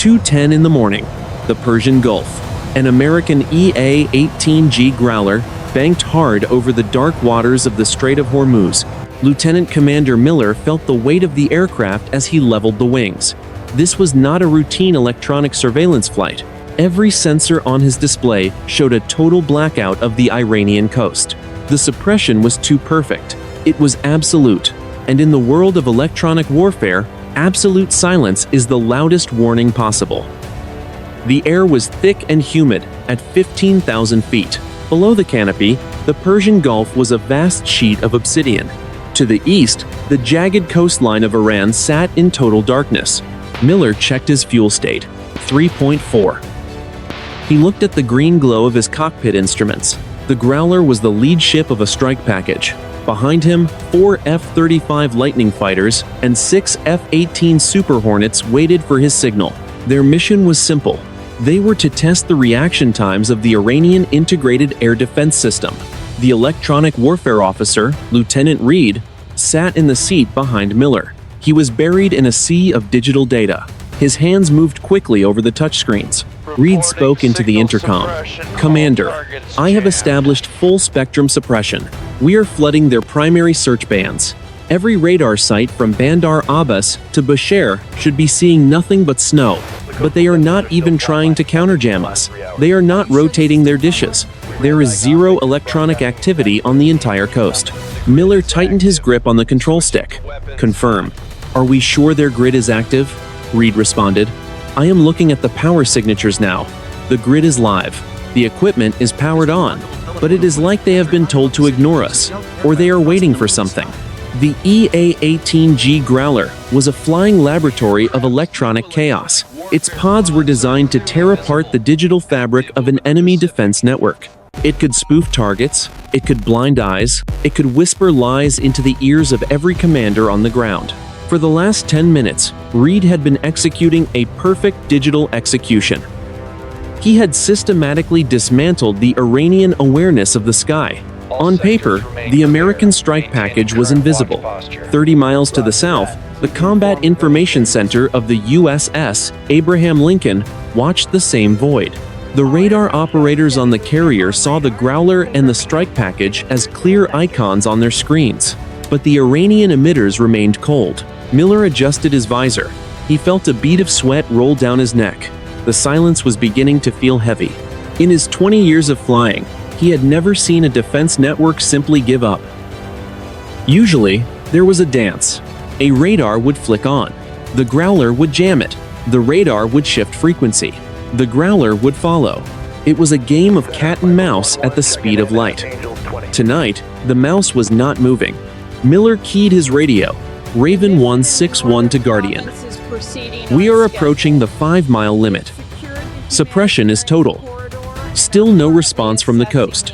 2:10 in the morning, the Persian Gulf. An American EA-18G Growler banked hard over the dark waters of the Strait of Hormuz. Lieutenant Commander Miller felt the weight of the aircraft as he leveled the wings. This was not a routine electronic surveillance flight. Every sensor on his display showed a total blackout of the Iranian coast. The suppression was too perfect. It was absolute. And in the world of electronic warfare, absolute silence is the loudest warning possible. The air was thick and humid at 15,000 feet. Below the canopy, the Persian Gulf was a vast sheet of obsidian. To the east, the jagged coastline of Iran sat in total darkness. Miller checked his fuel state, 3.4. He looked at the green glow of his cockpit instruments. The Growler was the lead ship of a strike package. Behind him, 4 F-35 Lightning fighters and 6 F-18 Super Hornets waited for his signal. Their mission was simple. They were to test the reaction times of the Iranian Integrated Air Defense System. The electronic warfare officer, Lieutenant Reed, sat in the seat behind Miller. He was buried in a sea of digital data. His hands moved quickly over the touchscreens. Reed spoke into the intercom. "Commander, I have established full-spectrum suppression. We are flooding their primary search bands. Every radar site from Bandar Abbas to Bushehr should be seeing nothing but snow. But they are not even trying to counterjam us. They are not rotating their dishes. There is zero electronic activity on the entire coast." Miller tightened his grip on the control stick. "Confirm. Are we sure their grid is active?" Reed responded. "I am looking at the power signatures now. The grid is live. The equipment is powered on. But it is like they have been told to ignore us, or they are waiting for something." The EA-18G Growler was a flying laboratory of electronic chaos. Its pods were designed to tear apart the digital fabric of an enemy defense network. It could spoof targets, it could blind eyes, it could whisper lies into the ears of every commander on the ground. For the last 10 minutes, Reed had been executing a perfect digital execution. He had systematically dismantled the Iranian awareness of the sky. On paper, the American strike package was invisible. 30 miles to the south, the Combat Information Center of the USS Abraham Lincoln watched the same void. The radar operators on the carrier saw the Growler and the strike package as clear icons on their screens. But the Iranian emitters remained cold. Miller adjusted his visor. He felt a bead of sweat roll down his neck. The silence was beginning to feel heavy. In his 20 years of flying, he had never seen a defense network simply give up. Usually, there was a dance. A radar would flick on. The Growler would jam it. The radar would shift frequency. The Growler would follow. It was a game of cat and mouse at the speed of light. Tonight, the mouse was not moving. Miller keyed his radio. Raven 161 to Guardian. "We are approaching the 5-mile limit. Suppression is total." Still no response from the coast.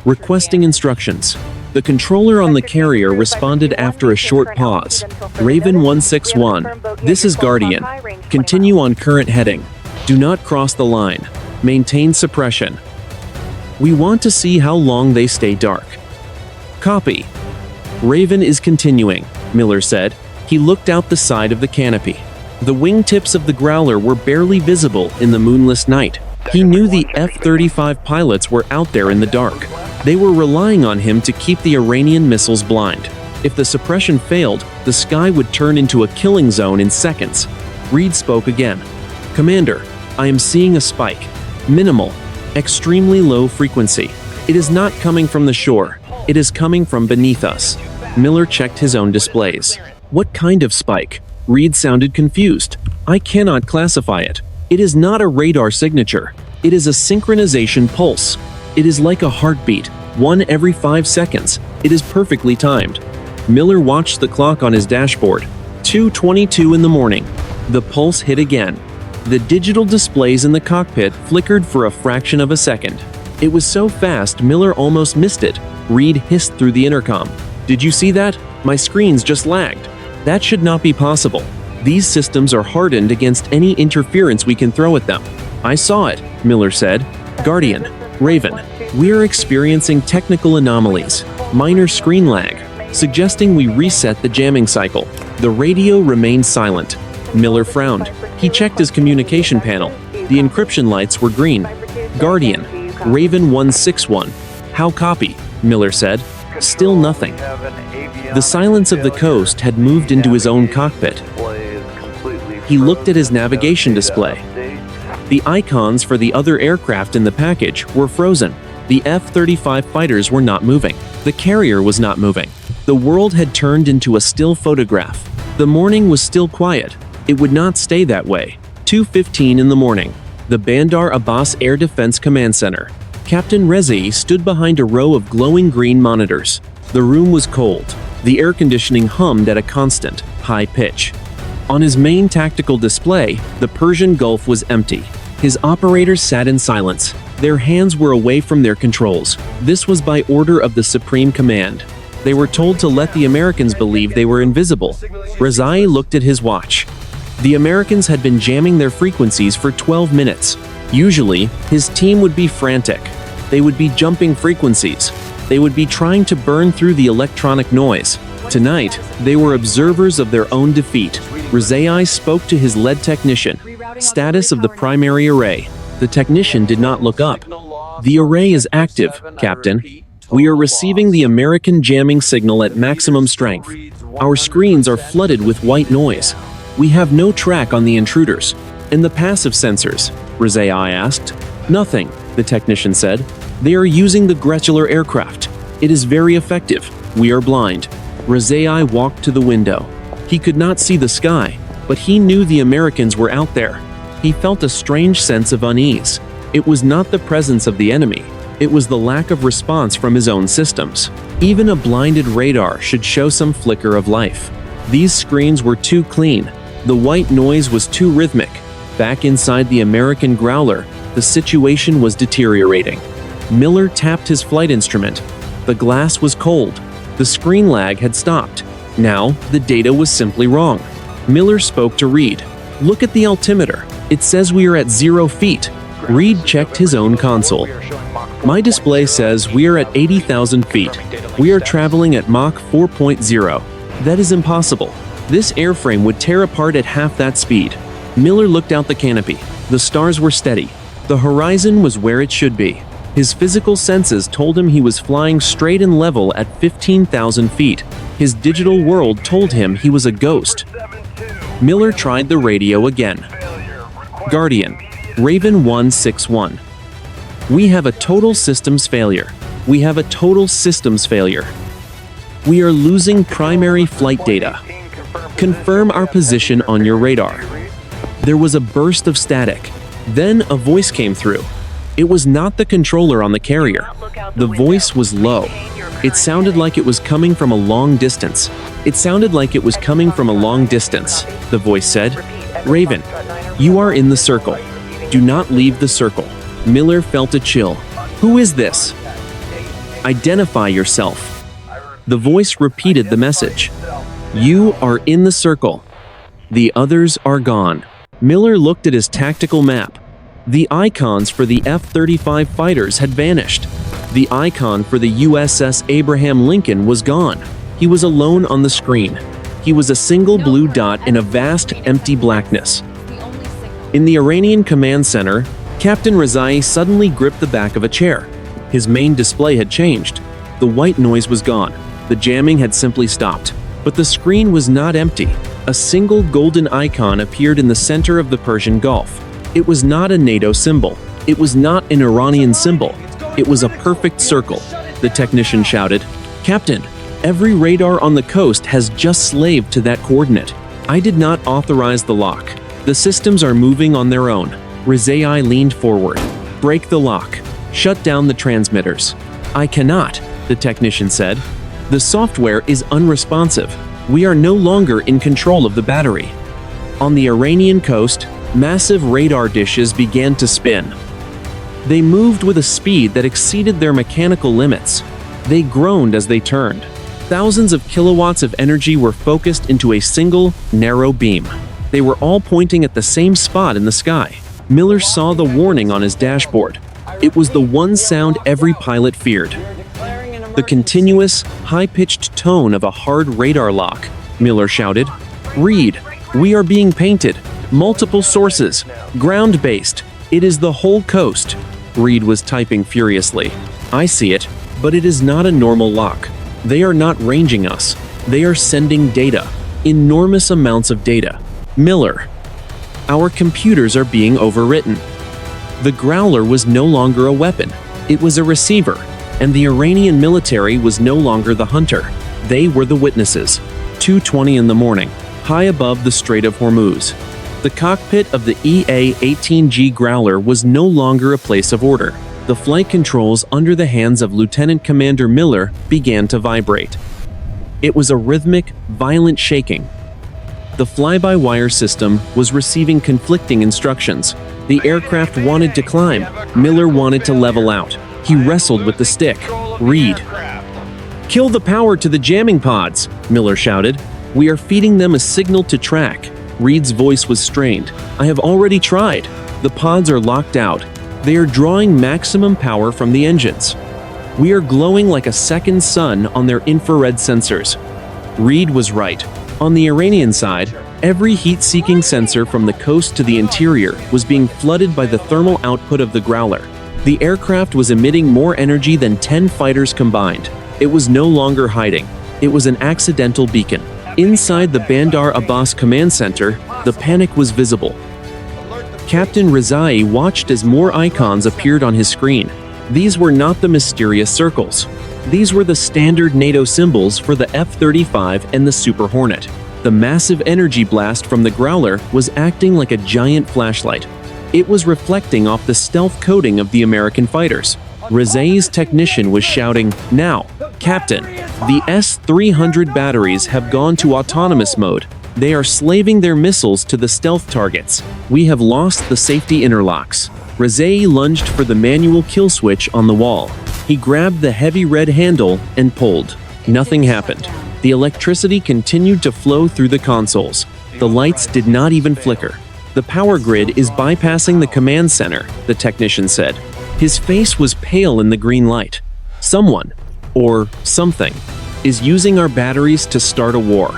Requesting instructions. The controller on the carrier responded after a short pause. "Raven 161, this is Guardian. Continue on current heading. Do not cross the line. Maintain suppression. We want to see how long they stay dark." "Copy." "Raven is continuing," Miller said. He looked out the side of the canopy. The wingtips of the Growler were barely visible in the moonless night. He knew the F-35 pilots were out there in the dark. They were relying on him to keep the Iranian missiles blind. If the suppression failed, the sky would turn into a killing zone in seconds. Reed spoke again. "Commander, I am seeing a spike. Minimal. Extremely low frequency. It is not coming from the shore. It is coming from beneath us." Miller checked his own displays. "What kind of spike?" Reed sounded confused. "I cannot classify it. It is not a radar signature. It is a synchronization pulse. It is like a heartbeat, one every 5 seconds. It is perfectly timed." Miller watched the clock on his dashboard. 2:22 in the morning. The pulse hit again. The digital displays in the cockpit flickered for a fraction of a second. It was so fast Miller almost missed it. Reed hissed through the intercom. "Did you see that? My screens just lagged. That should not be possible. These systems are hardened against any interference we can throw at them." "I saw it," Miller said. "Guardian, Raven, we are experiencing technical anomalies, minor screen lag, suggesting we reset the jamming cycle." The radio remained silent. Miller frowned. He checked his communication panel. The encryption lights were green. Guardian, Raven 161. How copy? Miller said. Still nothing. The silence of the coast had moved into his own cockpit. He looked at his navigation display. The icons for the other aircraft in the package were frozen. The F-35 fighters were not moving. The carrier was not moving. The world had turned into a still photograph. The morning was still quiet. It would not stay that way. 2:15 in the morning. The Bandar Abbas Air Defense Command Center. Captain Rezai stood behind a row of glowing green monitors. The room was cold. The air conditioning hummed at a constant, high pitch. On his main tactical display, the Persian Gulf was empty. His operators sat in silence. Their hands were away from their controls. This was by order of the Supreme Command. They were told to let the Americans believe they were invisible. Rezai looked at his watch. The Americans had been jamming their frequencies for 12 minutes. Usually, his team would be frantic. They would be jumping frequencies. They would be trying to burn through the electronic noise. Tonight, they were observers of their own defeat. Rezai spoke to his lead technician. Status of the primary array. The technician did not look up. The array is active, Captain. We are receiving the American jamming signal at maximum strength. Our screens are flooded with white noise. We have no track on the intruders. And the passive sensors? Rezai asked. Nothing, the technician said. They are using the Grechler aircraft. It is very effective. We are blind. Rezai walked to the window. He could not see the sky, but he knew the Americans were out there. He felt a strange sense of unease. It was not the presence of the enemy. It was the lack of response from his own systems. Even a blinded radar should show some flicker of life. These screens were too clean. The white noise was too rhythmic. Back inside the American Growler, the situation was deteriorating. Miller tapped his flight instrument. The glass was cold. The screen lag had stopped. Now, the data was simply wrong. Miller spoke to Reed. Look at the altimeter. It says we are at 0 feet. Reed checked his own console. My display says we are at 80,000 feet. We are traveling at Mach 4.0. That is impossible. This airframe would tear apart at half that speed. Miller looked out the canopy. The stars were steady. The horizon was where it should be. His physical senses told him he was flying straight and level at 15,000 feet. His digital world told him he was a ghost. Miller tried the radio again. Guardian, Raven 161. We have a total systems failure. We have a total systems failure. We are losing primary flight data. Confirm our position on your radar. There was a burst of static. Then a voice came through. It was not the controller on the carrier. The voice was low. It sounded like it was coming from a long distance. It sounded like it was coming from a long distance, the voice said. Raven, you are in the circle. Do not leave the circle. Miller felt a chill. Who is this? Identify yourself. The voice repeated the message. You are in the circle. The others are gone. Miller looked at his tactical map. The icons for the F-35 fighters had vanished. The icon for the USS Abraham Lincoln was gone. He was alone on the screen. He was a single blue dot in a vast, empty blackness. In the Iranian command center, Captain Rezai suddenly gripped the back of a chair. His main display had changed. The white noise was gone. The jamming had simply stopped. But the screen was not empty. A single golden icon appeared in the center of the Persian Gulf. It was not a NATO symbol. It was not an Iranian symbol. It was a perfect circle. The technician shouted, Captain, every radar on the coast has just slaved to that coordinate. I did not authorize the lock. The systems are moving on their own. Rezai leaned forward. Break the lock. Shut down the transmitters. I cannot, the technician said. The software is unresponsive. We are no longer in control of the battery. On the Iranian coast, massive radar dishes began to spin. They moved with a speed that exceeded their mechanical limits. They groaned as they turned. Thousands of kilowatts of energy were focused into a single, narrow beam. They were all pointing at the same spot in the sky. Miller saw the warning on his dashboard. It was the one sound every pilot feared. The continuous, high-pitched tone of a hard radar lock. Miller shouted, Reed, We are being painted. Multiple sources. Ground-based. It is the whole coast. Reed was typing furiously. I see it, but it is not a normal lock. They are not ranging us. They are sending data. Enormous amounts of data. Miller. Our computers are being overwritten. The Growler was no longer a weapon. It was a receiver, and the Iranian military was no longer the hunter. They were the witnesses. 2:20 in the morning, high above the Strait of Hormuz. The cockpit of the EA-18G Growler was no longer a place of order. The flight controls under the hands of Lieutenant Commander Miller began to vibrate. It was a rhythmic, violent shaking. The fly-by-wire system was receiving conflicting instructions. The aircraft wanted to climb. Miller wanted to level out. He wrestled with the stick. Reed. Kill the power to the jamming pods, Miller shouted. We are feeding them a signal to track. Reed's voice was strained. I have already tried. The pods are locked out. They are drawing maximum power from the engines. We are glowing like a second sun on their infrared sensors. Reed was right. On the Iranian side, every heat-seeking sensor from the coast to the interior was being flooded by the thermal output of the Growler. The aircraft was emitting more energy than 10 fighters combined. It was no longer hiding. It was an accidental beacon. Inside the Bandar Abbas command center, the panic was visible. Captain Rezai watched as more icons appeared on his screen. These were not the mysterious circles. These were the standard NATO symbols for the F-35 and the Super Hornet. The massive energy blast from the Growler was acting like a giant flashlight. It was reflecting off the stealth coating of the American fighters. Rezai's technician was shouting, "Now, Captain, the S-300 batteries have gone to autonomous mode. They are slaving their missiles to the stealth targets. We have lost the safety interlocks." Rezai lunged for the manual kill switch on the wall. He grabbed the heavy red handle and pulled. Nothing happened. The electricity continued to flow through the consoles. The lights did not even flicker. The power grid is bypassing the command center, the technician said. His face was pale in the green light. Someone, or something, is using our batteries to start a war.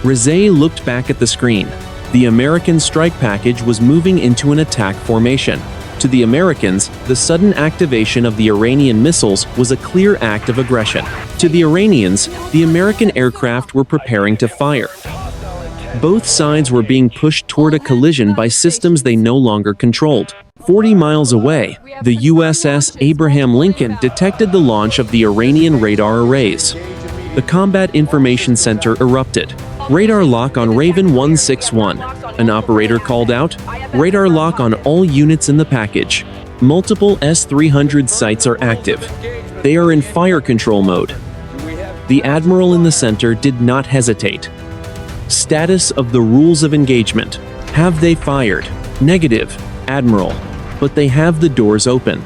Rezai looked back at the screen. The American strike package was moving into an attack formation. To the Americans, the sudden activation of the Iranian missiles was a clear act of aggression. To the Iranians, the American aircraft were preparing to fire. Both sides were being pushed toward a collision by systems they no longer controlled. 40 miles away, the USS Abraham Lincoln detected the launch of the Iranian radar arrays. The Combat Information Center erupted. Radar lock on Raven 161. An operator called out. Radar lock on all units in the package. Multiple S-300 sites are active. They are in fire control mode. The admiral in the center did not hesitate. Status of the rules of engagement. Have they fired? Negative, Admiral. But they have the doors open.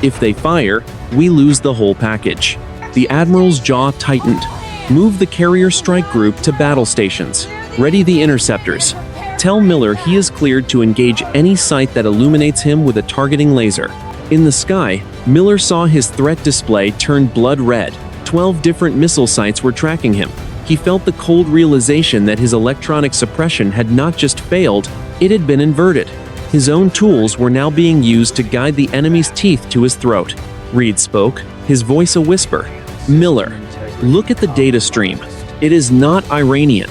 If they fire, we lose the whole package. The admiral's jaw tightened. Move the carrier strike group to battle stations. Ready the interceptors. Tell Miller he is cleared to engage any site that illuminates him with a targeting laser. In the sky, Miller saw his threat display turn blood red. 12 different missile sites were tracking him. He felt the cold realization that his electronic suppression had not just failed, it had been inverted. His own tools were now being used to guide the enemy's teeth to his throat. Reed spoke, his voice a whisper. Miller, look at the data stream. It is not Iranian.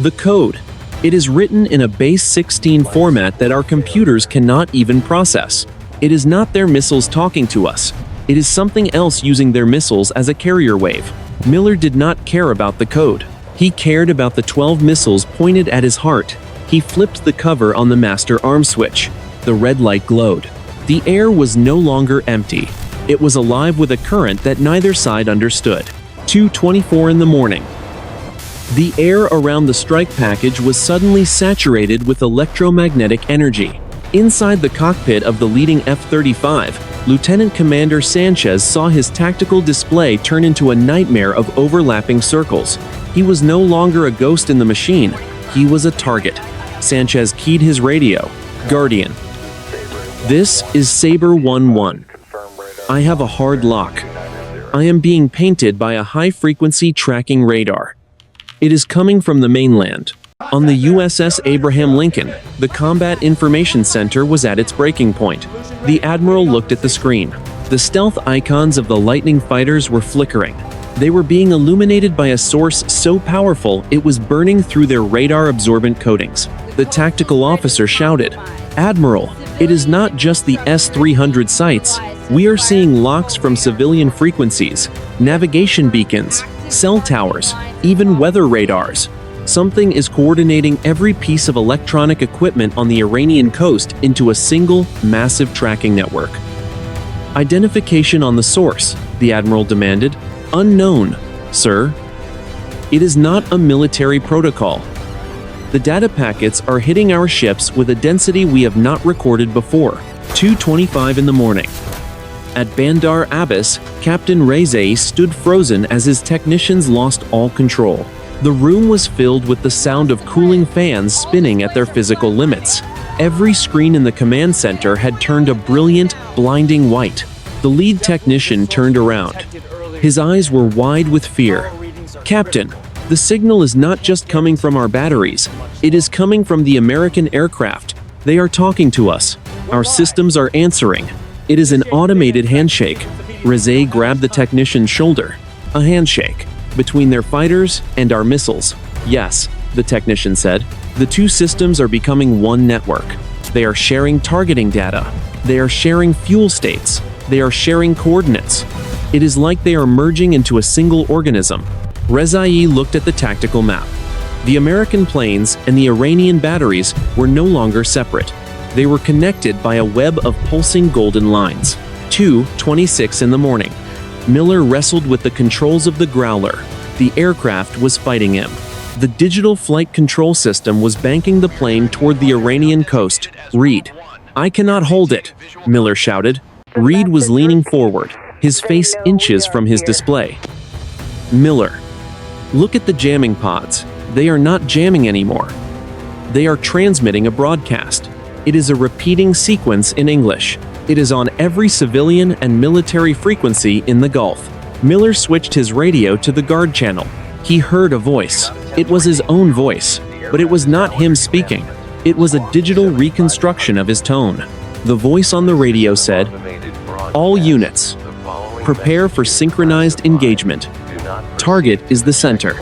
The code. It is written in a base 16 format that our computers cannot even process. It is not their missiles talking to us. It is something else using their missiles as a carrier wave. Miller did not care about the code. He cared about the 12 missiles pointed at his heart. He flipped the cover on the master arm switch. The red light glowed. The air was no longer empty. It was alive with a current that neither side understood. 2:24 in the morning. The air around the strike package was suddenly saturated with electromagnetic energy. Inside the cockpit of the leading F-35, Lieutenant Commander Sanchez saw his tactical display turn into a nightmare of overlapping circles. He was no longer a ghost in the machine. He was a target. Sanchez keyed his radio. Guardian. This is Saber 1-1. I have a hard lock. I am being painted by a high-frequency tracking radar. It is coming from the mainland. On the USS Abraham Lincoln, the Combat Information Center was at its breaking point. The admiral looked at the screen. The stealth icons of the Lightning fighters were flickering. They were being illuminated by a source so powerful it was burning through their radar-absorbent coatings. The tactical officer shouted, "Admiral, it is not just the S-300 sites. We are seeing locks from civilian frequencies, navigation beacons, cell towers, even weather radars. Something is coordinating every piece of electronic equipment on the Iranian coast into a single, massive tracking network." "Identification on the source," the admiral demanded. "Unknown, sir. It is not a military protocol. The data packets are hitting our ships with a density we have not recorded before." 2:25 in the morning. At Bandar Abbas, Captain Rezai stood frozen as his technicians lost all control. The room was filled with the sound of cooling fans spinning at their physical limits. Every screen in the command center had turned a brilliant, blinding white. The lead technician turned around. His eyes were wide with fear. "Captain, the signal is not just coming from our batteries. It is coming from the American aircraft. They are talking to us. Our systems are answering. It is an automated handshake." Rezai grabbed the technician's shoulder. "A handshake between their fighters and our missiles." "Yes," the technician said. "The two systems are becoming one network. They are sharing targeting data. They are sharing fuel states. They are sharing coordinates. It is like they are merging into a single organism." Rezai looked at the tactical map. The American planes and the Iranian batteries were no longer separate. They were connected by a web of pulsing golden lines. 2:26 in the morning. Miller wrestled with the controls of the Growler. The aircraft was fighting him. The digital flight control system was banking the plane toward the Iranian coast. "Reed, I cannot hold it," Miller shouted. Reed was leaning forward, his face inches from his display. "Miller, look at the jamming pods. They are not jamming anymore. They are transmitting a broadcast. It is a repeating sequence in English. It is on every civilian and military frequency in the Gulf." Miller switched his radio to the guard channel. He heard a voice. It was his own voice, but it was not him speaking. It was a digital reconstruction of his tone. The voice on the radio said, "All units, prepare for synchronized engagement. Target is the center.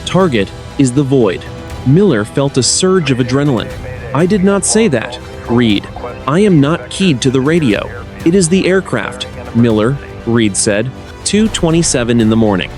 Target is the void." Miller felt a surge of adrenaline. "I did not say that, Reed. I am not keyed to the radio. It is the aircraft, Miller," Reed said. 2:27 in the morning.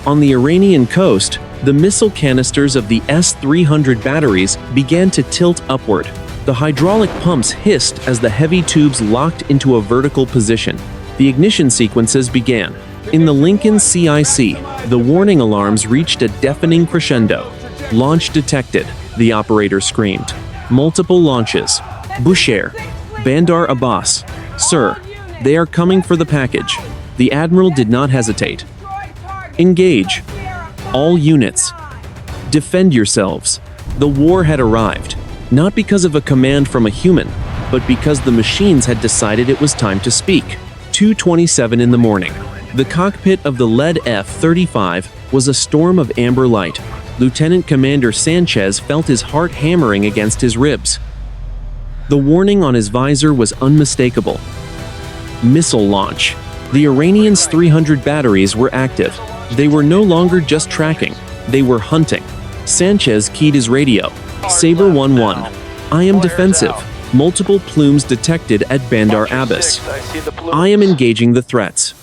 On the Iranian coast, the missile canisters of the S-300 batteries began to tilt upward. The hydraulic pumps hissed as the heavy tubes locked into a vertical position. The ignition sequences began. In the Lincoln CIC, the warning alarms reached a deafening crescendo. "Launch detected," the operator screamed. "Multiple launches. Bushehr, Bandar Abbas. Sir, they are coming for the package." The admiral did not hesitate. "Engage. All units. Defend yourselves." The war had arrived, not because of a command from a human, but because the machines had decided it was time to speak. 2:27 in the morning. The cockpit of the lead F-35 was a storm of amber light. Lieutenant Commander Sanchez felt his heart hammering against his ribs. The warning on his visor was unmistakable. Missile launch. The Iranian S-300 batteries were active. They were no longer just tracking, they were hunting. Sanchez keyed his radio. "Sabre 1-1. I am defensive. Multiple plumes detected at Bandar Abbas. I am engaging the threats."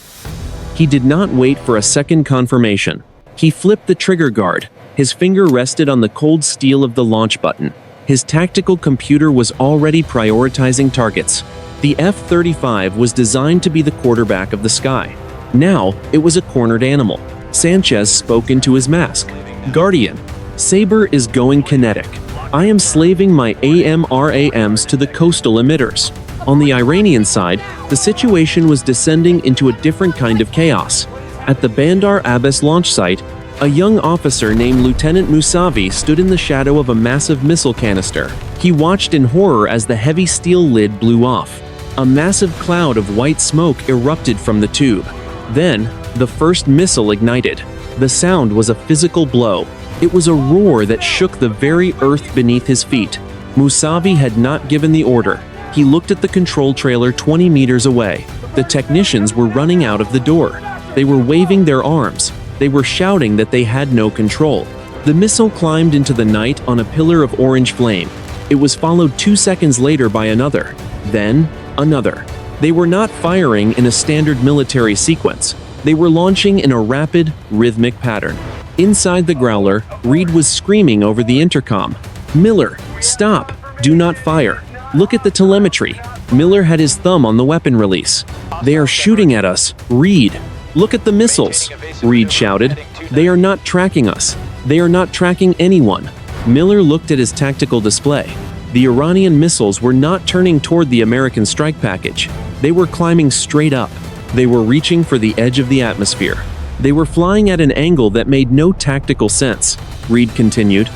He did not wait for a second confirmation. He flipped the trigger guard. His finger rested on the cold steel of the launch button. His tactical computer was already prioritizing targets. The F-35 was designed to be the quarterback of the sky. Now, it was a cornered animal. Sanchez spoke into his mask. "Guardian, Sabre is going kinetic. I am slaving my AMRAMs to the coastal emitters." On the Iranian side, the situation was descending into a different kind of chaos. At the Bandar Abbas launch site, a young officer named Lieutenant Musavi stood in the shadow of a massive missile canister. He watched in horror as the heavy steel lid blew off. A massive cloud of white smoke erupted from the tube. Then, the first missile ignited. The sound was a physical blow. It was a roar that shook the very earth beneath his feet. Musavi had not given the order. He looked at the control trailer 20 meters away. The technicians were running out of the door. They were waving their arms. They were shouting that they had no control. The missile climbed into the night on a pillar of orange flame. It was followed 2 seconds later by another, then another. They were not firing in a standard military sequence. They were launching in a rapid, rhythmic pattern. Inside the Growler, Reed was screaming over the intercom. "Miller, stop! Do not fire! Look at the telemetry!" Miller had his thumb on the weapon release. "They are shooting at us! Reed! Look at the missiles!" Reed shouted. "They are not tracking us! They are not tracking anyone!" Miller looked at his tactical display. The Iranian missiles were not turning toward the American strike package. They were climbing straight up. They were reaching for the edge of the atmosphere. They were flying at an angle that made no tactical sense. Reed continued,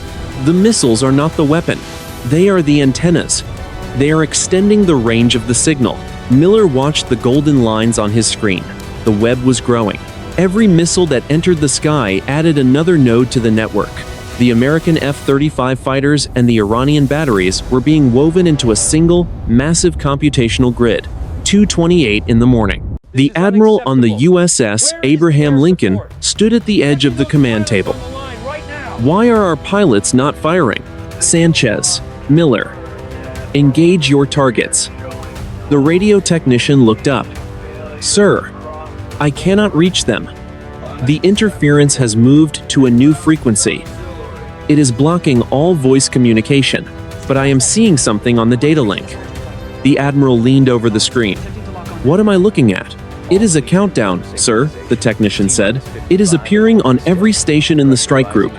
"The missiles are not the weapon. They are the antennas. They are extending the range of the signal." Miller watched the golden lines on his screen. The web was growing. Every missile that entered the sky added another node to the network. The American F-35 fighters and the Iranian batteries were being woven into a single, massive computational grid. 2:28 in the morning. The admiral on the USS Abraham Lincoln stood at the edge of the command table. "Why are our pilots not firing?" Sanchez, Miller. "Engage your targets." The radio technician looked up. "Sir, I cannot reach them. The interference has moved to a new frequency. It is blocking all voice communication, but I am seeing something on the data link." The admiral leaned over the screen. "What am I looking at?" "It is a countdown, sir," the technician said. "It is appearing on every station in the strike group.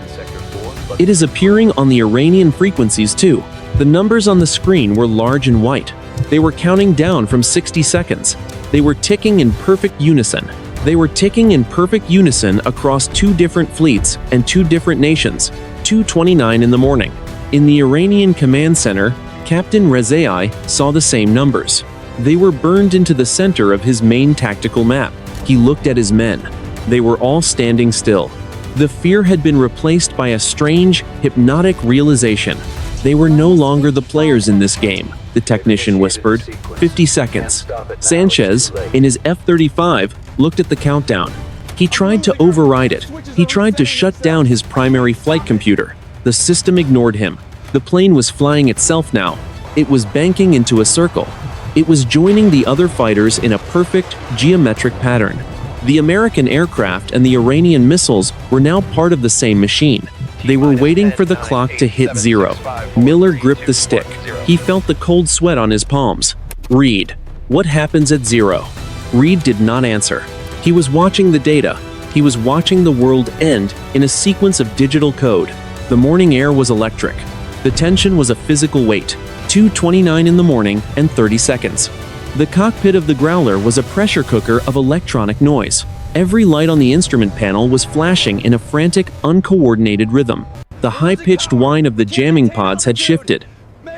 It is appearing on the Iranian frequencies too." The numbers on the screen were large and white. They were counting down from 60 seconds. They were ticking in perfect unison. They were ticking in perfect unison across 2 different fleets and 2 different nations. 2:29 in the morning. In the Iranian command center, Captain Rezai saw the same numbers. They were burned into the center of his main tactical map. He looked at his men. They were all standing still. The fear had been replaced by a strange, hypnotic realization. They were no longer the players in this game, the technician whispered. 50 seconds. Sanchez, in his F-35, looked at the countdown. He tried to override it. He tried to shut down his primary flight computer. The system ignored him. The plane was flying itself now. It was banking into a circle. It was joining the other fighters in a perfect, geometric pattern. The American aircraft and the Iranian missiles were now part of the same machine. They were waiting for the clock to hit 0. Miller gripped the stick. He felt the cold sweat on his palms. "Reed, what happens at 0? Reed did not answer. He was watching the data. He was watching the world end in a sequence of digital code. The morning air was electric. The tension was a physical weight. 2:29 in the morning and 30 seconds. The cockpit of the Growler was a pressure cooker of electronic noise. Every light on the instrument panel was flashing in a frantic, uncoordinated rhythm. The high-pitched whine of the jamming pods had shifted.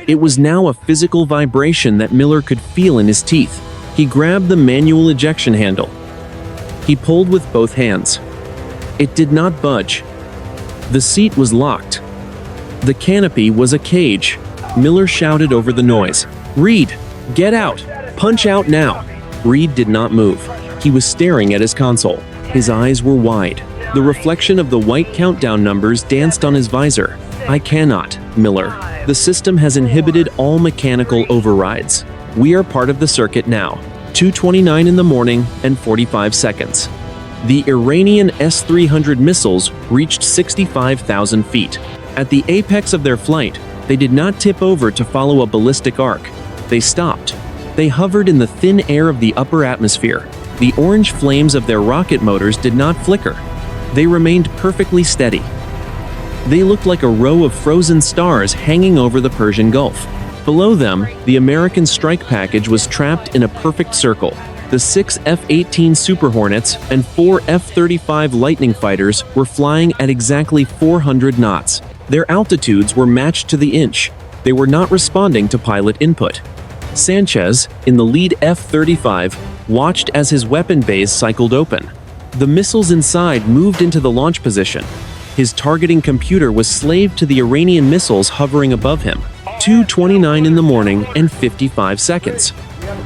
It was now a physical vibration that Miller could feel in his teeth. He grabbed the manual ejection handle. He pulled with both hands. It did not budge. The seat was locked. The canopy was a cage. Miller shouted over the noise. "Reed, get out! Punch out now!" Reed did not move. He was staring at his console. His eyes were wide. The reflection of the white countdown numbers danced on his visor. "I cannot, Miller. The system has inhibited all mechanical overrides. We are part of the circuit now." 2:29 in the morning and 45 seconds. The Iranian S-300 missiles reached 65,000 feet. At the apex of their flight, they did not tip over to follow a ballistic arc. They stopped. They hovered in the thin air of the upper atmosphere. The orange flames of their rocket motors did not flicker. They remained perfectly steady. They looked like a row of frozen stars hanging over the Persian Gulf. Below them, the American strike package was trapped in a perfect circle. The 6 F-18 Super Hornets and 4 F-35 Lightning fighters were flying at exactly 400 knots. Their altitudes were matched to the inch. They were not responding to pilot input. Sanchez, in the lead F-35, watched as his weapon bays cycled open. The missiles inside moved into the launch position. His targeting computer was slave to the Iranian missiles hovering above him. 2:29 in the morning and 55 seconds.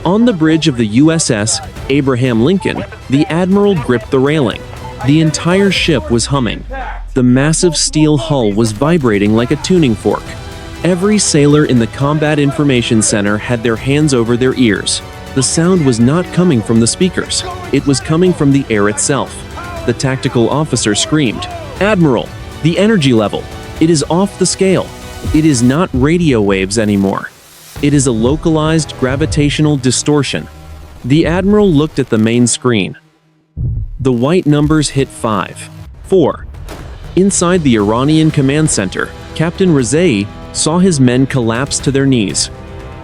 On the bridge of the USS Abraham Lincoln, the admiral gripped the railing. The entire ship was humming. The massive steel hull was vibrating like a tuning fork. Every sailor in the Combat Information Center had their hands over their ears. The sound was not coming from the speakers. It was coming from the air itself. The tactical officer screamed, "Admiral, the energy level. It is off the scale. It is not radio waves anymore. It is a localized gravitational distortion." The admiral looked at the main screen. The white numbers hit 5, 4. Inside the Iranian command center, Captain Rezai saw his men collapse to their knees.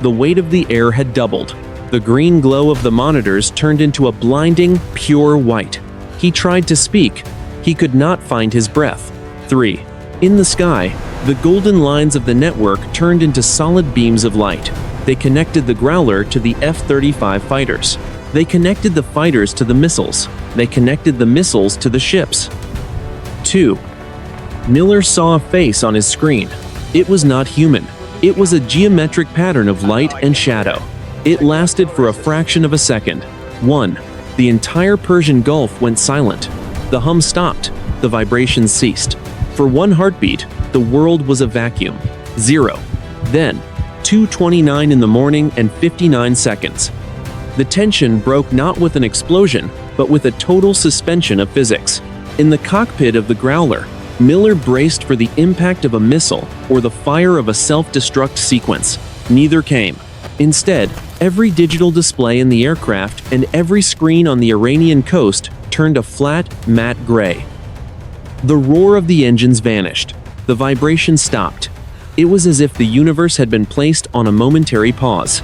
The weight of the air had doubled. The green glow of the monitors turned into a blinding, pure white. He tried to speak. He could not find his breath. 3. In the sky, the golden lines of the network turned into solid beams of light. They connected the Growler to the F-35 fighters. They connected the fighters to the missiles. They connected the missiles to the ships. 2. Miller saw a face on his screen. It was not human. It was a geometric pattern of light and shadow. It lasted for a fraction of a second. 1. The entire Persian Gulf went silent. The hum stopped. The vibrations ceased. For one heartbeat, the world was a vacuum. 0. Then, 2:29 in the morning and 59 seconds. The tension broke not with an explosion, but with a total suspension of physics. In the cockpit of the Growler, Miller braced for the impact of a missile or the fire of a self-destruct sequence. Neither came. Instead, every digital display in the aircraft and every screen on the Iranian coast turned a flat, matte gray. The roar of the engines vanished. The vibration stopped. It was as if the universe had been placed on a momentary pause.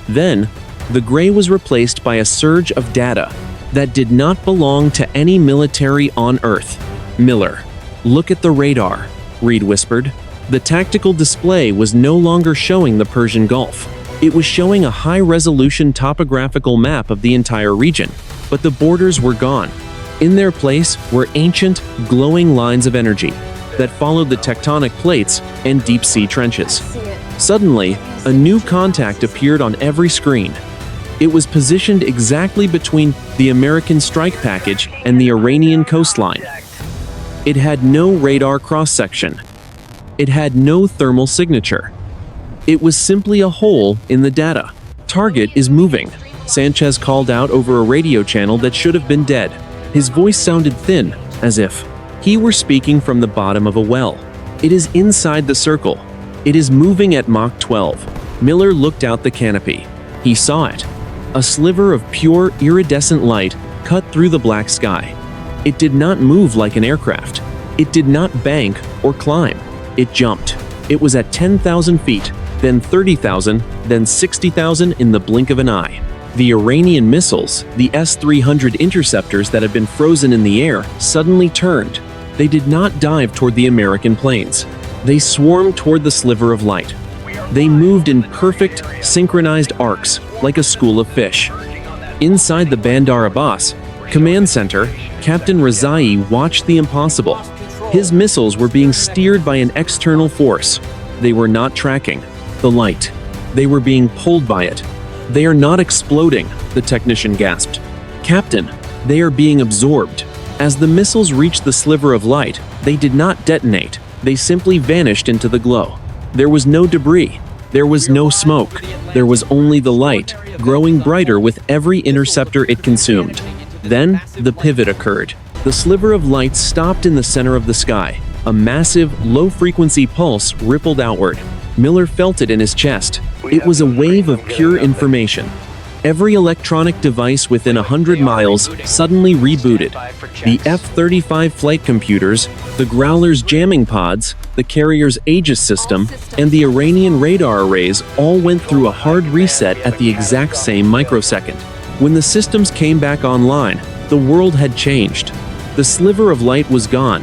Then, the gray was replaced by a surge of data that did not belong to any military on Earth. "Miller, look at the radar," Reed whispered. The tactical display was no longer showing the Persian Gulf. It was showing a high-resolution topographical map of the entire region, but the borders were gone. In their place were ancient, glowing lines of energy that followed the tectonic plates and deep-sea trenches. Suddenly, a new contact appeared on every screen. It was positioned exactly between the American strike package and the Iranian coastline. It had no radar cross-section. It had no thermal signature. It was simply a hole in the data. "Target is moving," Sanchez called out over a radio channel that should have been dead. His voice sounded thin, as if he were speaking from the bottom of a well. "It is inside the circle. It is moving at Mach 12. Miller looked out the canopy. He saw it. A sliver of pure, iridescent light cut through the black sky. It did not move like an aircraft. It did not bank or climb. It jumped. It was at 10,000 feet, then 30,000, then 60,000 in the blink of an eye. The Iranian missiles, the S-300 interceptors that had been frozen in the air, suddenly turned. They did not dive toward the American planes. They swarmed toward the sliver of light. They moved in perfect, synchronized arcs, like a school of fish. Inside the Bandar Abbas command center, Captain Rezai watched the impossible. His missiles were being steered by an external force. They were not tracking the light. They were being pulled by it. "They are not exploding," the technician gasped. "Captain, they are being absorbed." As the missiles reached the sliver of light, they did not detonate. They simply vanished into the glow. There was no debris. There was no smoke. There was only the light, growing brighter with every interceptor it consumed. Then, the pivot occurred. The sliver of light stopped in the center of the sky. A massive, low-frequency pulse rippled outward. Miller felt it in his chest. It was a wave of pure information. Every electronic device within 100 miles suddenly rebooted. The F-35 flight computers, the Growler's jamming pods, the carrier's Aegis system, and the Iranian radar arrays all went through a hard reset at the exact same microsecond. When the systems came back online, the world had changed. The sliver of light was gone.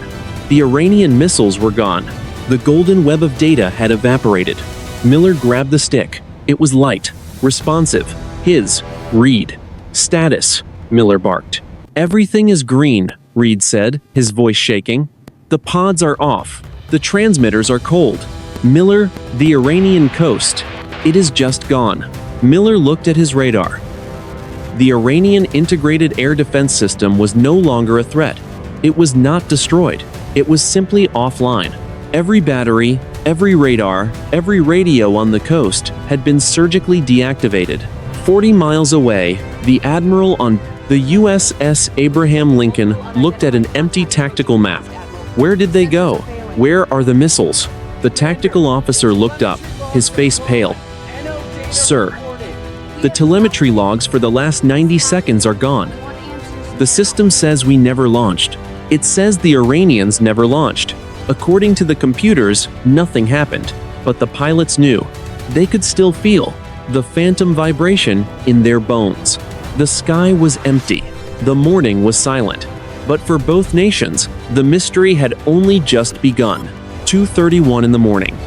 The Iranian missiles were gone. The golden web of data had evaporated. Miller grabbed the stick. It was light, responsive. His. "Reed. Status," Miller barked. "Everything is green," Reed said, his voice shaking. The pods are off. The transmitters are cold. Miller, the Iranian coast. It is just gone. Miller looked at his radar. The Iranian integrated air defense system was no longer a threat. It was not destroyed. It was simply offline. Every battery, every radar, every radio on the coast had been surgically deactivated. 40 miles away, the admiral on the USS Abraham Lincoln looked at an empty tactical map. Where did they go? Where are the missiles? The tactical officer looked up, his face pale. Sir, the telemetry logs for the last 90 seconds are gone. The system says we never launched. It says the Iranians never launched. According to the computers, nothing happened, but the pilots knew. They could still feel the phantom vibration in their bones. The sky was empty. The morning was silent. But for both nations, the mystery had only just begun. 2:31 in the morning.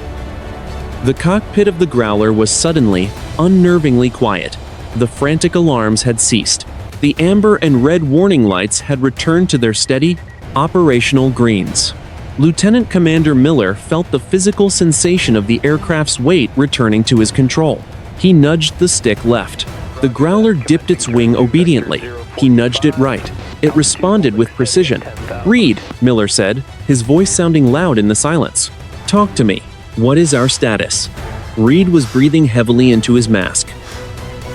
The cockpit of the Growler was suddenly, unnervingly quiet. The frantic alarms had ceased. The amber and red warning lights had returned to their steady, operational greens. Lieutenant Commander Miller felt the physical sensation of the aircraft's weight returning to his control. He nudged the stick left. The Growler dipped its wing obediently. He nudged it right. It responded with precision. "Reed," Miller said, his voice sounding loud in the silence. "Talk to me. What is our status?" Reed was breathing heavily into his mask.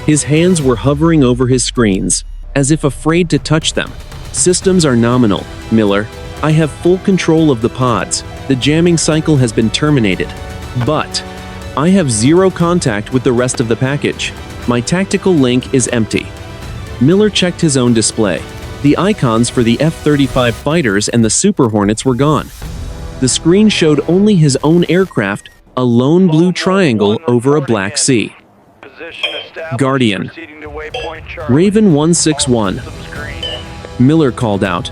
His hands were hovering over his screens, as if afraid to touch them. "Systems are nominal, Miller. I have full control of the pods. The jamming cycle has been terminated. But I have zero contact with the rest of the package. My tactical link is empty." Miller checked his own display. The icons for the F-35 fighters and the Super Hornets were gone. The screen showed only his own aircraft, a lone blue triangle over a black sea. "Guardian. Raven 161. Miller called out.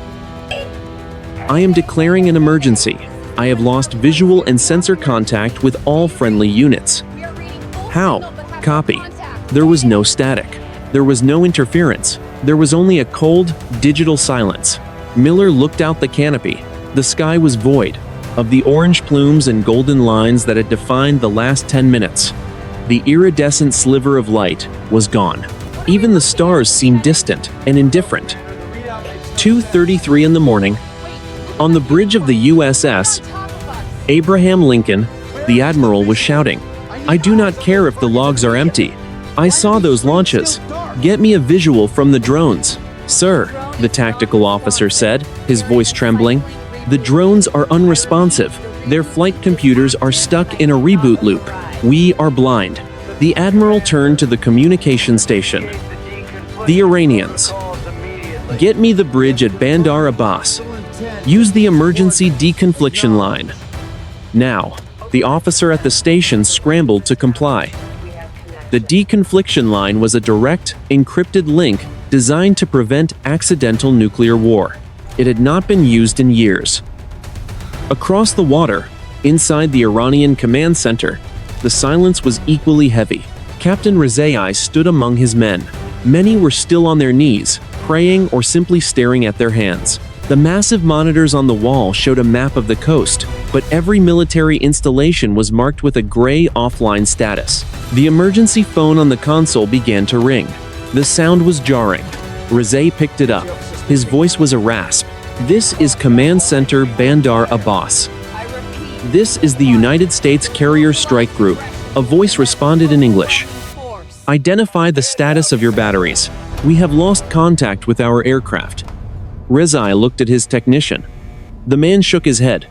"I am declaring an emergency. I have lost visual and sensor contact with all friendly units." "How?" "Copy." There was no static. There was no interference. There was only a cold, digital silence. Miller looked out the canopy. The sky was void of the orange plumes and golden lines that had defined the last 10 minutes. The iridescent sliver of light was gone. Even the stars seemed distant and indifferent. 2:33 in the morning. On the bridge of the USS Abraham Lincoln, the admiral was shouting, "I do not care if the logs are empty. I saw those launches. Get me a visual from the drones." "Sir," the tactical officer said, his voice trembling, "the drones are unresponsive. Their flight computers are stuck in a reboot loop. We are blind." The admiral turned to the communication station. "The Iranians. Get me the bridge at Bandar Abbas. Use the emergency deconfliction line." Now, the officer at the station scrambled to comply. The deconfliction line was a direct, encrypted link designed to prevent accidental nuclear war. It had not been used in years. Across the water, inside the Iranian command center, the silence was equally heavy. Captain Rezai stood among his men. Many were still on their knees, praying or simply staring at their hands. The massive monitors on the wall showed a map of the coast, but every military installation was marked with a gray offline status. The emergency phone on the console began to ring. The sound was jarring. Rezai picked it up. His voice was a rasp. "This is Command Center Bandar Abbas. This is the United States Carrier Strike Group." A voice responded in English. "Identify the status of your batteries. We have lost contact with our aircraft." Rezai looked at his technician. The man shook his head.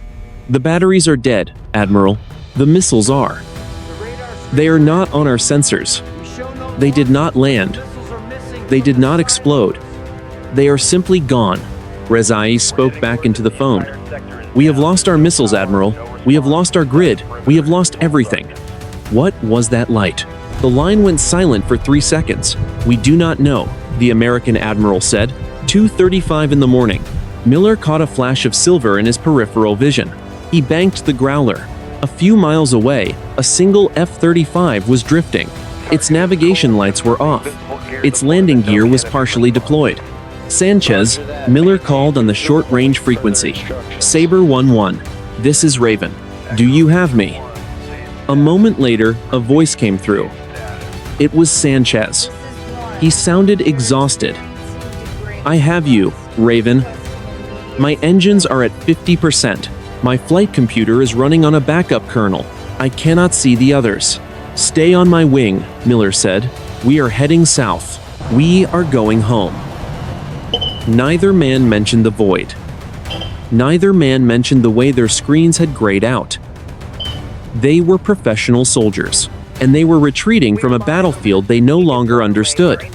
"The batteries are dead, Admiral. The missiles are. They are not on our sensors. They did not land. They did not explode. They are simply gone." Rezai spoke back into the phone. "We have lost our missiles, Admiral. We have lost our grid. We have lost everything." What was that light? The line went silent for 3 seconds. "We do not know," the American admiral said. 2:35 in the morning. Miller caught a flash of silver in his peripheral vision. He banked the Growler. A few miles away, a single F-35 was drifting. Its navigation lights were off. Its landing gear was partially deployed. Sanchez, Miller called on the short-range frequency. Saber 1-1. This is Raven. Do you have me? A moment later, a voice came through. It was Sanchez. He sounded exhausted. I have you, Raven. My engines are at 50%. My flight computer is running on a backup kernel. I cannot see the others. Stay on my wing, Miller said. We are heading south. We are going home. Neither man mentioned the void. Neither man mentioned the way their screens had grayed out. They were professional soldiers, and they were retreating from a battlefield they no longer understood.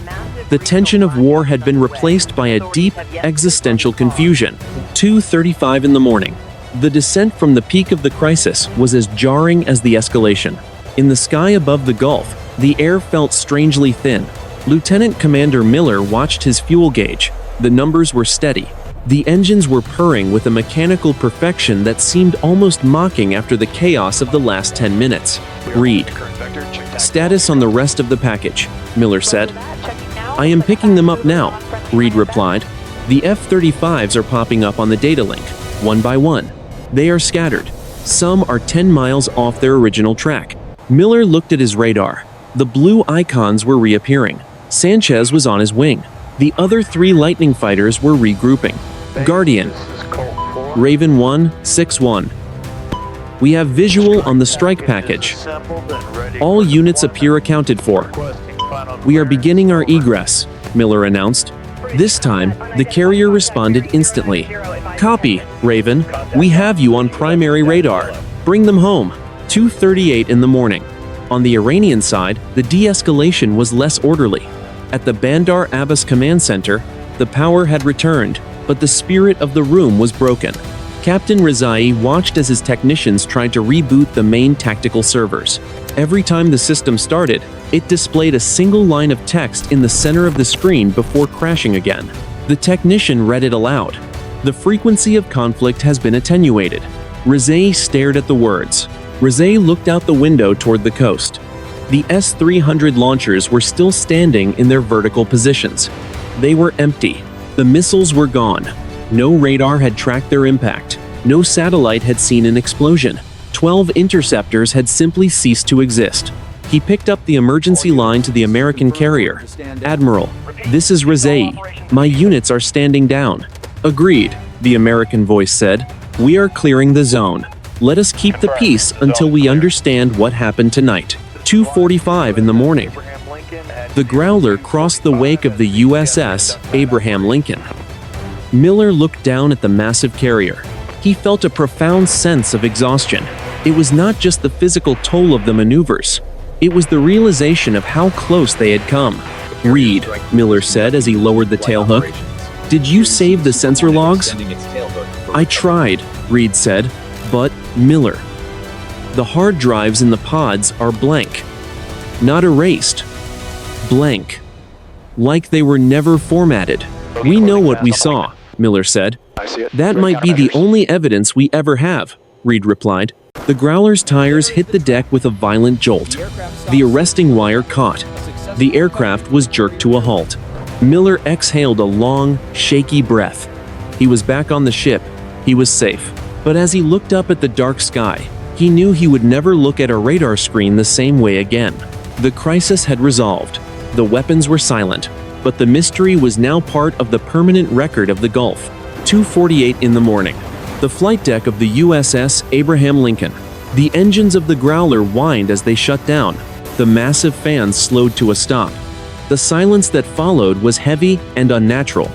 The tension of war had been replaced by a deep, existential confusion. 2:35 in the morning. The descent from the peak of the crisis was as jarring as the escalation. In the sky above the Gulf, the air felt strangely thin. Lieutenant Commander Miller watched his fuel gauge. The numbers were steady. The engines were purring with a mechanical perfection that seemed almost mocking after the chaos of the last 10 minutes. Read. Status on the rest of the package, Miller said. I am picking them up now, Reed replied. The F-35s are popping up on the data link, one by one. They are scattered. Some are 10 miles off their original track. Miller looked at his radar. The blue icons were reappearing. Sanchez was on his wing. The other 3 Lightning fighters were regrouping. Guardian. Raven 1-6-1. We have visual on the strike package. All units appear accounted for. We are beginning our egress, Miller announced. This time, the carrier responded instantly. Copy, Raven. We have you on primary radar. Bring them home. 2:38 in the morning. On the Iranian side, the de-escalation was less orderly. At the Bandar Abbas Command Center, the power had returned, but the spirit of the room was broken. Captain Rezai watched as his technicians tried to reboot the main tactical servers. Every time the system started, it displayed a single line of text in the center of the screen before crashing again. The technician read it aloud. The frequency of conflict has been attenuated. Rezai stared at the words. Rezai looked out the window toward the coast. The S-300 launchers were still standing in their vertical positions. They were empty. The missiles were gone. No radar had tracked their impact. No satellite had seen an explosion. 12 interceptors had simply ceased to exist. He picked up the emergency line to the American carrier. Admiral, this is Rezai. My units are standing down. Agreed, the American voice said. We are clearing the zone. Let us keep the peace until we understand what happened tonight. 2:45 in the morning. The Growler crossed the wake of the USS Abraham Lincoln. Miller looked down at the massive carrier. He felt a profound sense of exhaustion. It was not just the physical toll of the maneuvers. It was the realization of how close they had come. Reed, Miller said as he lowered the tailhook. Did you save the sensor logs? I tried, Reed said, but, Miller, the hard drives in the pods are blank. Not erased. Blank. Like they were never formatted. We know what we saw, Miller said. That might be the only evidence we ever have, Reed replied. The Growler's tires hit the deck with a violent jolt. The arresting wire caught. The aircraft was jerked to a halt. Miller exhaled a long, shaky breath. He was back on the ship. He was safe. But as he looked up at the dark sky, he knew he would never look at a radar screen the same way again. The crisis had resolved. The weapons were silent, but the mystery was now part of the permanent record of the Gulf. 2:48 in the morning. The flight deck of the USS Abraham Lincoln. The engines of the Growler whined as they shut down. The massive fans slowed to a stop. The silence that followed was heavy and unnatural.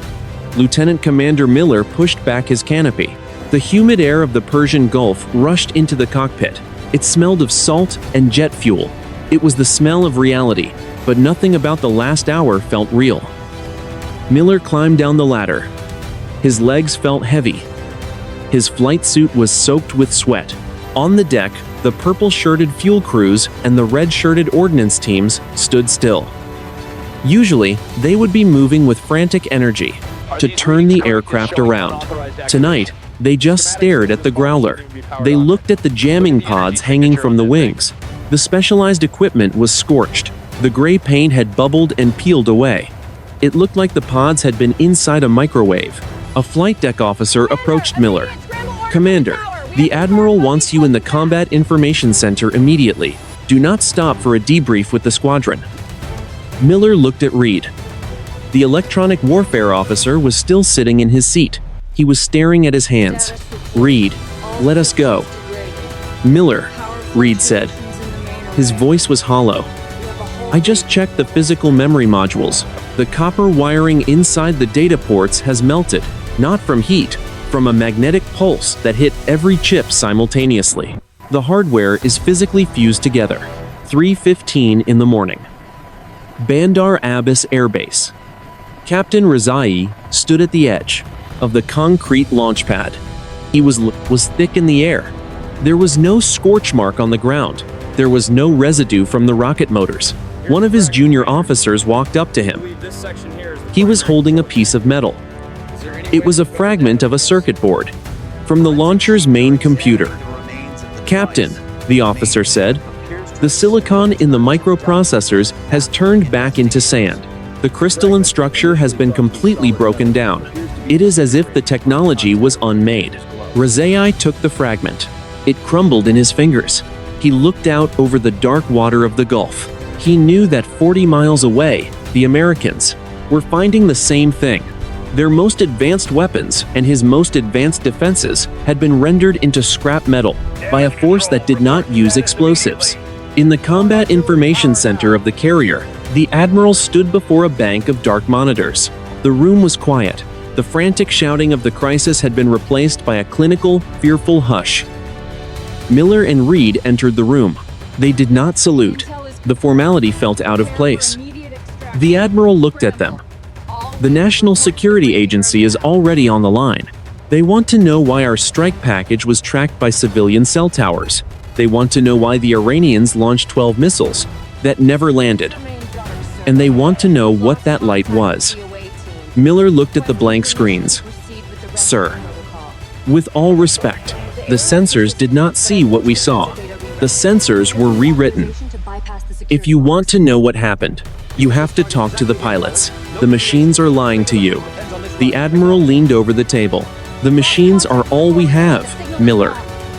Lieutenant Commander Miller pushed back his canopy. The humid air of the Persian Gulf rushed into the cockpit. It smelled of salt and jet fuel. It was the smell of reality, but nothing about the last hour felt real. Miller climbed down the ladder. His legs felt heavy. His flight suit was soaked with sweat. On the deck, the purple-shirted fuel crews and the red-shirted ordnance teams stood still. Usually, they would be moving with frantic energy to turn the aircraft around. Tonight, they just stared at the Growler. They looked at the jamming pods hanging from the wings. The specialized equipment was scorched. The gray paint had bubbled and peeled away. It looked like the pods had been inside a microwave. A flight deck officer approached Miller. "Commander, the Admiral wants you in the Combat Information Center immediately. Do not stop for a debrief with the squadron." Miller looked at Reed. The electronic warfare officer was still sitting in his seat. He was staring at his hands. "Reed, let us go." "Miller," Reed said. His voice was hollow. "I just checked the physical memory modules. The copper wiring inside the data ports has melted, not from heat, from a magnetic pulse that hit every chip simultaneously. The hardware is physically fused together." 3:15 in the morning. Bandar Abbas Air Base. Captain Rezai stood at the edge of the concrete launch pad. He was thick in the air. There was no scorch mark on the ground. There was no residue from the rocket motors. One of his junior officers walked up to him. He was holding a piece of metal. It was a fragment of a circuit board from the launcher's main computer. "Captain," the officer said, "the silicon in the microprocessors has turned back into sand. The crystalline structure has been completely broken down. It is as if the technology was unmade." Rezai took the fragment. It crumbled in his fingers. He looked out over the dark water of the Gulf. He knew that 40 miles away, the Americans were finding the same thing. Their most advanced weapons and his most advanced defenses had been rendered into scrap metal by a force that did not use explosives. In the Combat Information Center of the carrier, the Admiral stood before a bank of dark monitors. The room was quiet. The frantic shouting of the crisis had been replaced by a clinical, fearful hush. Miller and Reed entered the room. They did not salute. The formality felt out of place. The Admiral looked at them. "The National Security Agency is already on the line. They want to know why our strike package was tracked by civilian cell towers. They want to know why the Iranians launched 12 missiles that never landed. And they want to know what that light was." Miller looked at the blank screens. "Sir, with all respect, the sensors did not see what we saw. The sensors were rewritten. If you want to know what happened, you have to talk to the pilots. The machines are lying to you." The Admiral leaned over the table. "The machines are all we have, Miller.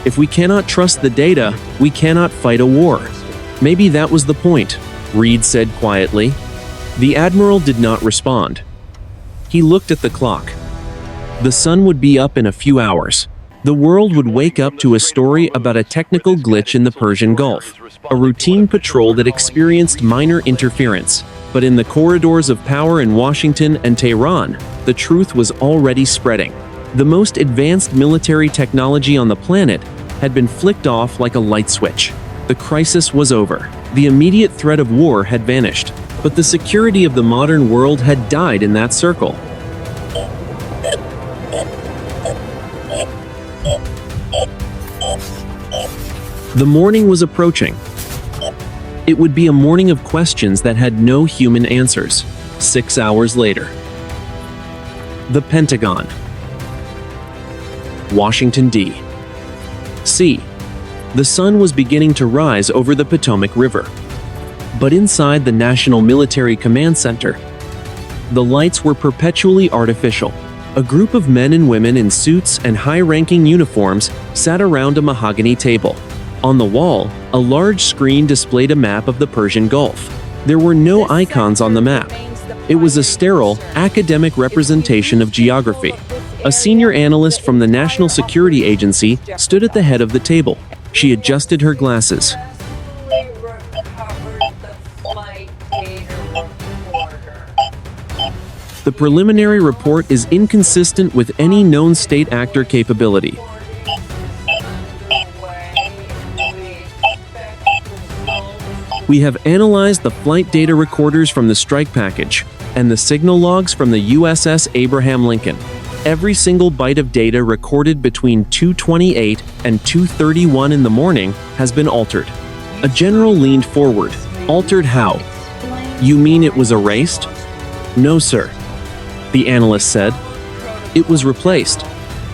If we cannot trust the data, we cannot fight a war." "Maybe that was the point," Reed said quietly. The Admiral did not respond. He looked at the clock. The sun would be up in a few hours. The world would wake up to a story about a technical glitch in the Persian Gulf, a routine patrol that experienced minor interference. But in the corridors of power in Washington and Tehran, the truth was already spreading. The most advanced military technology on the planet had been flicked off like a light switch. The crisis was over. The immediate threat of war had vanished, but the security of the modern world had died in that circle. The morning was approaching. It would be a morning of questions that had no human answers. 6 hours later. The Pentagon. Washington, D.C. The sun was beginning to rise over the Potomac River. But inside the National Military Command Center, the lights were perpetually artificial. A group of men and women in suits and high-ranking uniforms sat around a mahogany table. On the wall, a large screen displayed a map of the Persian Gulf. There were no icons on the map. It was a sterile, academic representation of geography. A senior analyst from the National Security Agency stood at the head of the table. She adjusted her glasses. "The preliminary report is inconsistent with any known state actor capability. We have analyzed the flight data recorders from the strike package and the signal logs from the USS Abraham Lincoln. Every single byte of data recorded between 2:28 and 2:31 in the morning has been altered." A general leaned forward. "Altered how? You mean it was erased?" "No, sir," the analyst said. "It was replaced.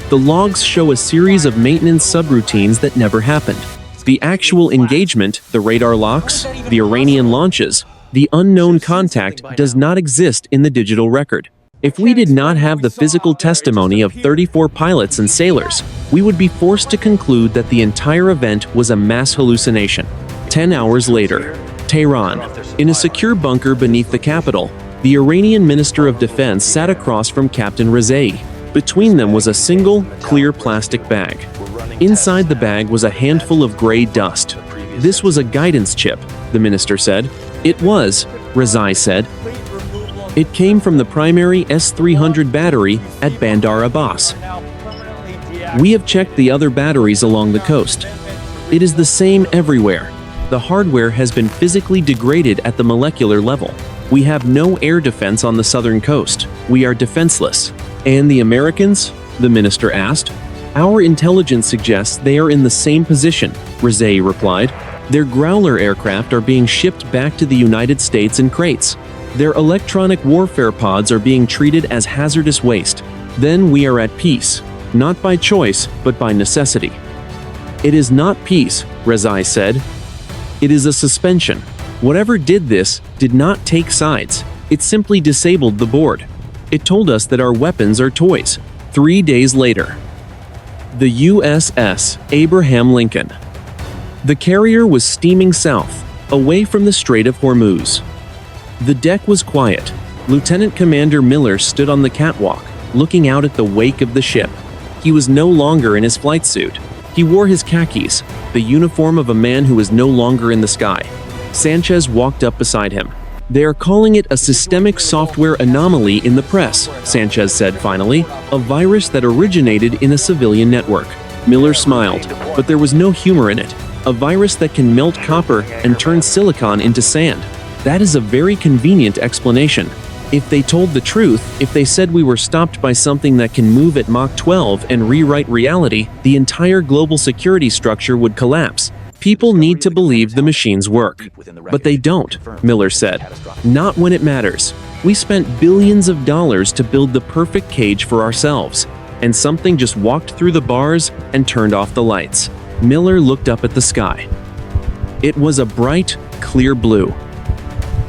The logs show a series of maintenance subroutines that never happened. The actual engagement, the radar locks, the Iranian launches, The unknown contact does not exist in the digital record. If we did not have the physical testimony of 34 pilots and sailors, we would be forced to conclude that the entire event was a mass hallucination. 10 hours later, Tehran. In a secure bunker beneath the capital, the Iranian Minister of Defense sat across from Captain Rezai. Between them was a single, clear plastic bag. Inside the bag was a handful of gray dust. This was a guidance chip, the minister said. It was, Rezai said. It came from the primary S-300 battery at Bandar Abbas. We have checked the other batteries along the coast. It is the same everywhere. The hardware has been physically degraded at the molecular level. We have no air defense on the southern coast. We are defenseless. And the Americans? The minister asked. Our intelligence suggests they are in the same position, Rezai replied. Their Growler aircraft are being shipped back to the United States in crates. Their electronic warfare pods are being treated as hazardous waste. Then we are at peace, not by choice, but by necessity. It is not peace, Rezai said. It is a suspension. Whatever did this did not take sides. It simply disabled the board. It told us that our weapons are toys. 3 days later, the USS Abraham Lincoln. The carrier was steaming south, away from the Strait of Hormuz. The deck was quiet. Lieutenant Commander Miller stood on the catwalk, looking out at the wake of the ship. He was no longer in his flight suit. He wore his khakis, the uniform of a man who is no longer in the sky. Sanchez walked up beside him. They are calling it a systemic software anomaly in the press, Sanchez said finally, a virus that originated in a civilian network. Miller smiled, but there was no humor in it. A virus that can melt copper and turn silicon into sand. That is a very convenient explanation. If they told the truth, if they said we were stopped by something that can move at Mach 12 and rewrite reality, the entire global security structure would collapse. People need to believe the machines work. But they don't, Miller said. Not when it matters. We spent billions of dollars to build the perfect cage for ourselves, and something just walked through the bars and turned off the lights. Miller looked up at the sky. It was a bright, clear blue.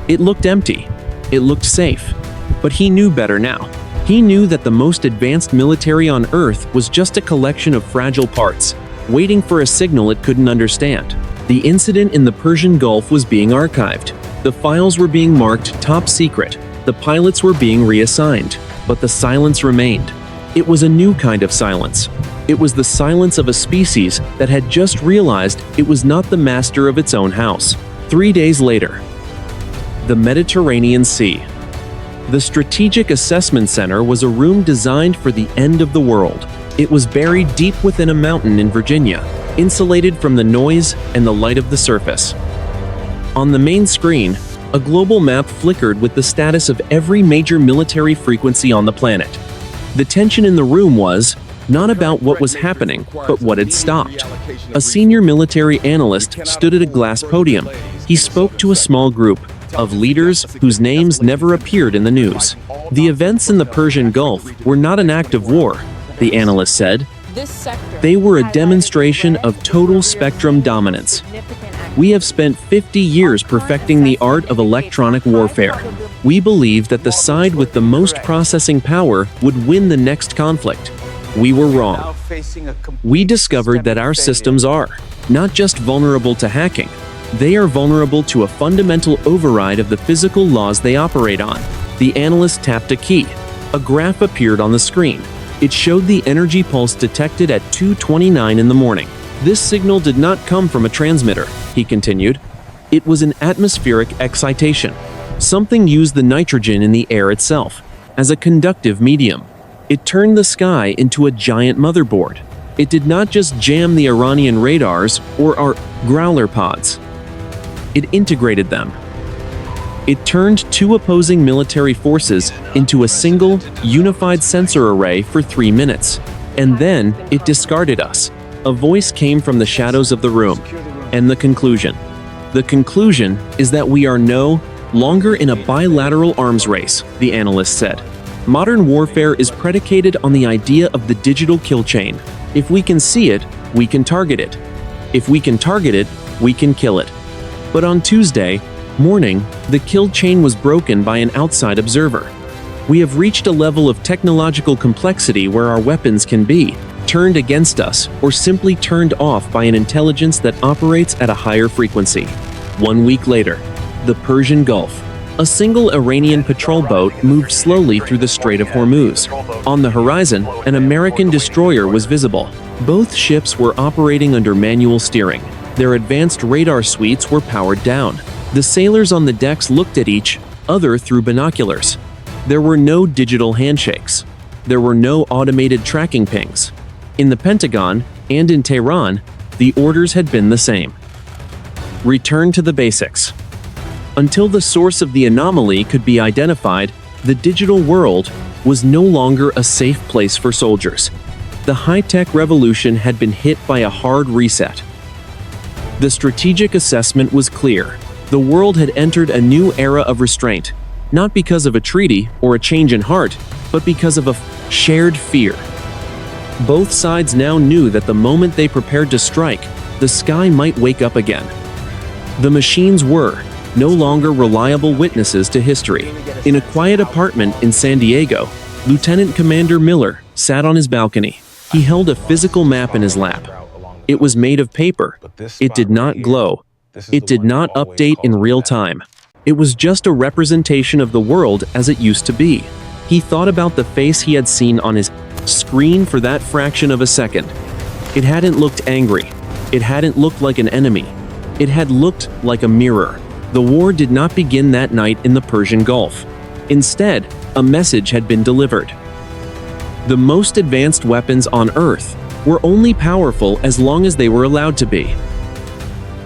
It looked empty. It looked safe. But he knew better now. He knew that the most advanced military on Earth was just a collection of fragile parts, waiting for a signal it couldn't understand. The incident in the Persian Gulf was being archived. The files were being marked top secret. The pilots were being reassigned. But the silence remained. It was a new kind of silence. It was the silence of a species that had just realized it was not the master of its own house. 3 days later, the Mediterranean Sea. The Strategic Assessment Center was a room designed for the end of the world. It was buried deep within a mountain in Virginia, insulated from the noise and the light of the surface. On the main screen, a global map flickered with the status of every major military frequency on the planet. The tension in the room was not about what was happening, but what had stopped. A senior military analyst stood at a glass podium. He spoke to a small group of leaders whose names never appeared in the news. The events in the Persian Gulf were not an act of war, the analyst said. They were a demonstration of total spectrum dominance. We have spent 50 years perfecting the art of electronic warfare. We believed that the side with the most processing power would win the next conflict. We were wrong. We discovered that our systems are not just vulnerable to hacking, they are vulnerable to a fundamental override of the physical laws they operate on. The analyst tapped a key. A graph appeared on the screen. It showed the energy pulse detected at 2:29 in the morning. This signal did not come from a transmitter, he continued. It was an atmospheric excitation. Something used the nitrogen in the air itself as a conductive medium. It turned the sky into a giant motherboard. It did not just jam the Iranian radars or our Growler pods. It integrated them. It turned two opposing military forces into a single, unified sensor array for 3 minutes. And then it discarded us. A voice came from the shadows of the room. And the conclusion. The conclusion is that we are no longer in a bilateral arms race, the analyst said. Modern warfare is predicated on the idea of the digital kill chain. If we can see it, we can target it. If we can target it, we can kill it. But on Tuesday, Morning, the kill chain was broken by an outside observer. We have reached a level of technological complexity where our weapons can be turned against us or simply turned off by an intelligence that operates at a higher frequency. 1 week later, the Persian Gulf. A single Iranian patrol boat moved slowly through the Strait of Hormuz. On the horizon, an American destroyer was visible. Both ships were operating under manual steering. Their advanced radar suites were powered down. The sailors on the decks looked at each other through binoculars. There were no digital handshakes. There were no automated tracking pings. In the Pentagon and in Tehran, the orders had been the same. Return to the basics. Until the source of the anomaly could be identified, the digital world was no longer a safe place for soldiers. The high-tech revolution had been hit by a hard reset. The strategic assessment was clear. The world had entered a new era of restraint, not because of a treaty or a change in heart, but because of a shared fear. Both sides now knew that the moment they prepared to strike, the sky might wake up again. The machines were no longer reliable witnesses to history. In a quiet apartment in San Diego, Lieutenant Commander Miller sat on his balcony. He held a physical map in his lap. It was made of paper. It did not glow. It did not update in real time. It was just a representation of the world as it used to be. He thought about the face he had seen on his screen for that fraction of a second. It hadn't looked angry. It hadn't looked like an enemy. It had looked like a mirror. The war did not begin that night in the Persian Gulf. Instead, a message had been delivered. The most advanced weapons on Earth were only powerful as long as they were allowed to be.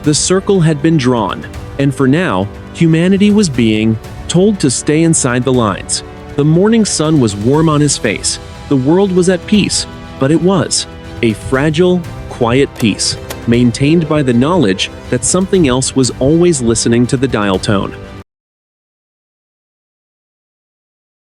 The circle had been drawn, and for now, humanity was being told to stay inside the lines. The morning sun was warm on his face. The world was at peace, but it was a fragile, quiet peace, maintained by the knowledge that something else was always listening to the dial tone.